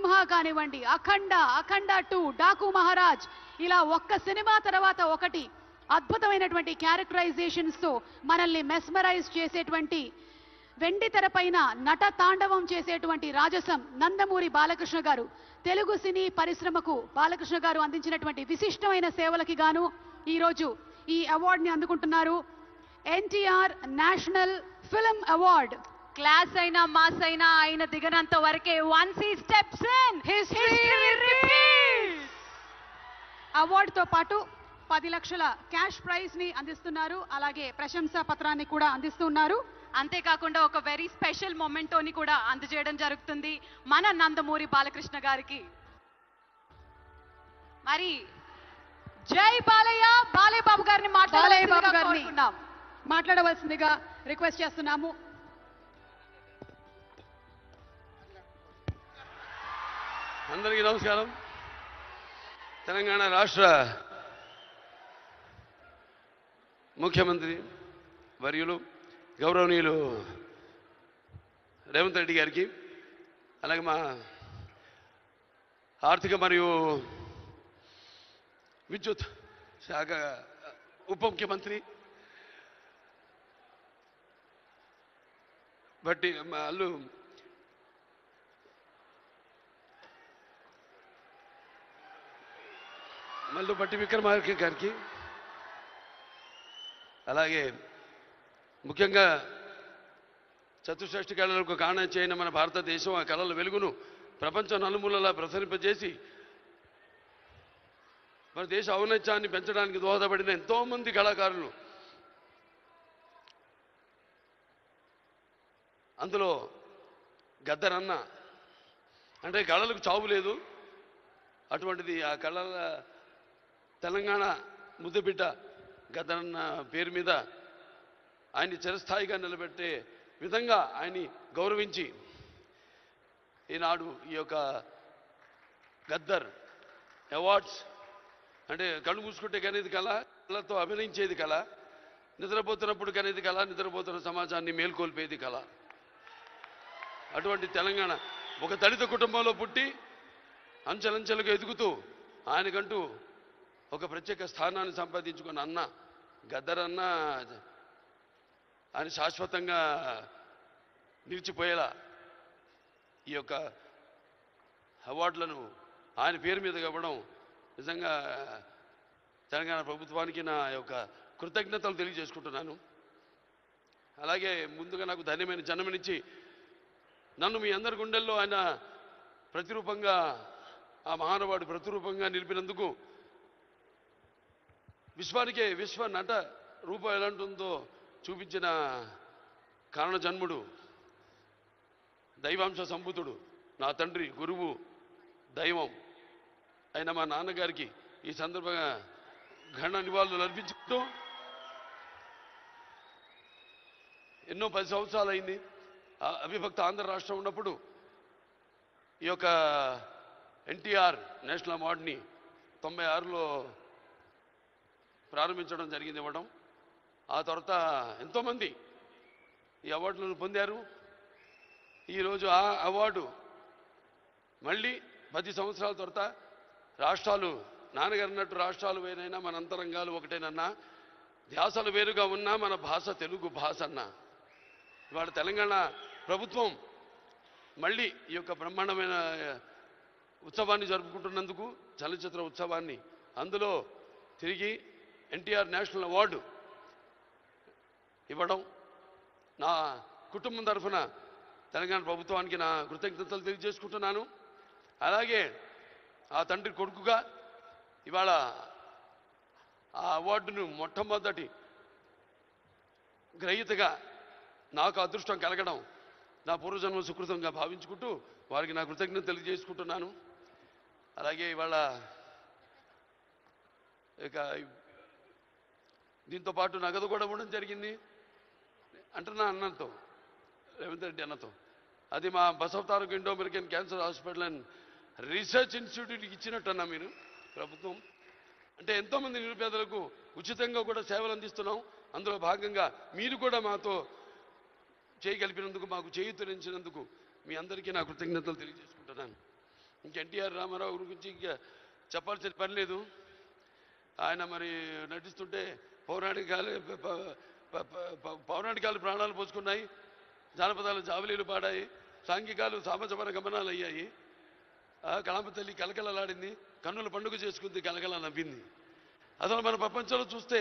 సింహ కానివ్వండి, అఖండ 2, డాకు మహారాజ్, ఇలా ఒక్క సినిమా తర్వాత ఒకటి అద్భుతమైనటువంటి క్యారెక్టరైజేషన్స్ తో మనల్ని మెస్మరైజ్ చేసేటువంటి, వెండి తెరపైన నట తాండవం చేసేటువంటి రాజసం నందమూరి బాలకృష్ణ గారు. తెలుగు సినీ పరిశ్రమకు బాలకృష్ణ గారు అందించినటువంటి విశిష్టమైన సేవలకి గాను ఈరోజు ఈ అవార్డుని అందుకుంటున్నారు. NTR national film award. Class అయినా మాస్ అయినా ఆయన దిగనంత వరకే once he steps in history repeats. అవార్డుతో పాటు 10 లక్షల క్యాష్ ప్రైజ్ ని అందిస్తున్నారు. అలాగే ప్రశంసా పత్రాన్ని కూడా అందిస్తున్నారు. అంతేకాకుండా ఒక వెరీ స్పెషల్ మొమెంటోని కూడా అందజేయడం జరుగుతుంది మన నందమూరి బాలకృష్ణ గారికి. మరి జై బాలయ్య, బాలయ్య బాబు గారిని మాట్లాడవలసిందిగా రిక్వెస్ట్ చేస్తున్నాము. అందరికీ నమస్కారం. తెలంగాణ రాష్ట్ర ముఖ్యమంత్రి వర్యులు గౌరవనీయులు రేవంత్ రెడ్డి గారికి, అలాగే మా ఆర్థిక మరియు విద్యుత్ శాఖ ఉప ముఖ్యమంత్రి బట్టి అల్లు బట్టి విక్రమార్క గారికి, అలాగే ముఖ్యంగా చతుషష్ఠి కళలకు కారణం చేయని మన భారతదేశం ఆ కళల వెలుగును ప్రపంచ నలుమూలలా ప్రసరింపజేసి మన దేశ ఔన్నత్యాన్ని పెంచడానికి దోహదపడిన ఎంతోమంది కళాకారులు, అందులో గద్దరన్న అంటే కళలకు చావు లేదు, అటువంటిది ఆ కళల తెలంగాణ ముద్దుబిడ్డ గద్దరన్న పేరు మీద ఆయన్ని చిరస్థాయిగా నిలబెట్టే విధంగా ఆయన్ని గౌరవించి ఈనాడు ఈ యొక్క గద్దర్ అవార్డ్స్ అంటే కళ్ళు మూసుకుంటే కనేది కళ, కళతో అభినయించేది కళ, నిద్రపోతున్నప్పుడు కనేది కళ, నిద్రపోతున్న సమాజాన్ని మేల్కొల్పేది కళ. అటువంటి తెలంగాణ ఒక దళిత కుటుంబంలో పుట్టి అంచెలంచెలుగా ఎదుగుతూ ఆయనకంటూ ఒక ప్రత్యేక స్థానాన్ని సంపాదించుకున్న అన్న గద్దరన్న ఆయన శాశ్వతంగా నిలిచిపోయేలా ఈ యొక్క అవార్డులను ఆయన పేరు మీద ఇవ్వడం నిజంగా తెలంగాణ ప్రభుత్వానికి నా యొక్క కృతజ్ఞతలు తెలియజేసుకుంటున్నాను. అలాగే ముందుగా నాకు ధన్యమైన జన్మనిచ్చి నన్ను మీ అందరి గుండెల్లో ఆయన ప్రతిరూపంగా, ఆ మహానుభావుడు ప్రతిరూపంగా నిలిపినందుకు, విశ్వానికే విశ్వ నట రూపం ఎలాంటిందో చూపించిన కారణ జన్ముడు, దైవాంశ సంభూతుడు, నా తండ్రి, గురువు, దైవం అయిన మా నాన్నగారికి ఈ సందర్భంగా ఘన నివాళులు అర్పించుకుంటూ, ఎన్నో 10 సంవత్సరాలు అయింది అవిభక్త ఆంధ్ర రాష్ట్రం ఉన్నప్పుడు ఈ యొక్క ఎన్టీఆర్ నేషనల్ అవార్డుని 96లో ప్రారంభించడం జరిగింది, ఇవ్వడం. ఆ తర్వాత ఎంతోమంది ఈ అవార్డులను పొందారు. ఈరోజు ఆ అవార్డు మళ్ళీ 10 సంవత్సరాల తర్వాత రాష్ట్రాలు, నాన్నగారు అన్నట్టు రాష్ట్రాలు వేరైనా మన అంతరంగాలు ఒకటేనన్నా, ధ్యాసలు వేరుగా ఉన్నా మన భాష తెలుగు భాష అన్న. ఇవాళ తెలంగాణ ప్రభుత్వం మళ్ళీ ఈ యొక్క బ్రహ్మాండమైన ఉత్సవాన్ని జరుపుకుంటున్నందుకు, చలనచిత్ర ఉత్సవాన్ని, అందులో తిరిగి ఎన్టీఆర్ నేషనల్ అవార్డు ఇవ్వడం నా కుటుంబం తరఫున తెలంగాణ ప్రభుత్వానికి నా కృతజ్ఞతలు తెలియజేసుకుంటున్నాను. అలాగే ఆ తండ్రి కొడుకుగా ఇవాళ ఆ అవార్డును మొట్టమొదటి గ్రహీతగా నాకు అదృష్టం కలగడం నా పూర్వజన్మ సుకృతంగా భావించుకుంటూ వారికి నా కృతజ్ఞత తెలియజేసుకుంటున్నాను. అలాగే ఇవాళ ఇక దీంతో పాటు నగదు కూడా ఇవ్వడం జరిగింది అంటున్నా అన్నతో, రేవంత్ రెడ్డి అన్నతో. అది మా Basavataraka Indo American cancer hospital and research ఇన్స్టిట్యూట్కి ఇచ్చినట్టన్నా మీరు ప్రభుత్వం. అంటే ఎంతోమంది నిరుపేదలకు ఉచితంగా కూడా సేవలు అందిస్తున్నాం. అందులో భాగంగా మీరు కూడా మాతో చేయగలిపినందుకు, మాకు చేయూతనించినందుకు మీ అందరికీ నా కృతజ్ఞతలు తెలియజేసుకుంటున్నాను. ఇంక ఎన్టీఆర్ రామారావు గురించి ఇంకా చెప్పాల్సిన పని లేదు. ఆయన మరి నటిస్తుంటే పౌరాణికాలు ప్రాణాలు పోసుకున్నాయి, జానపదాలు జావలీలు పాడాయి, సాంఘికాలు సామజమన గమనాలు అయ్యాయి. కళామ తల్లి కలకలలాడింది, కన్నుల పండుగ చేసుకుంది, కలకల నవ్వింది. అసలు మన ప్రపంచంలో చూస్తే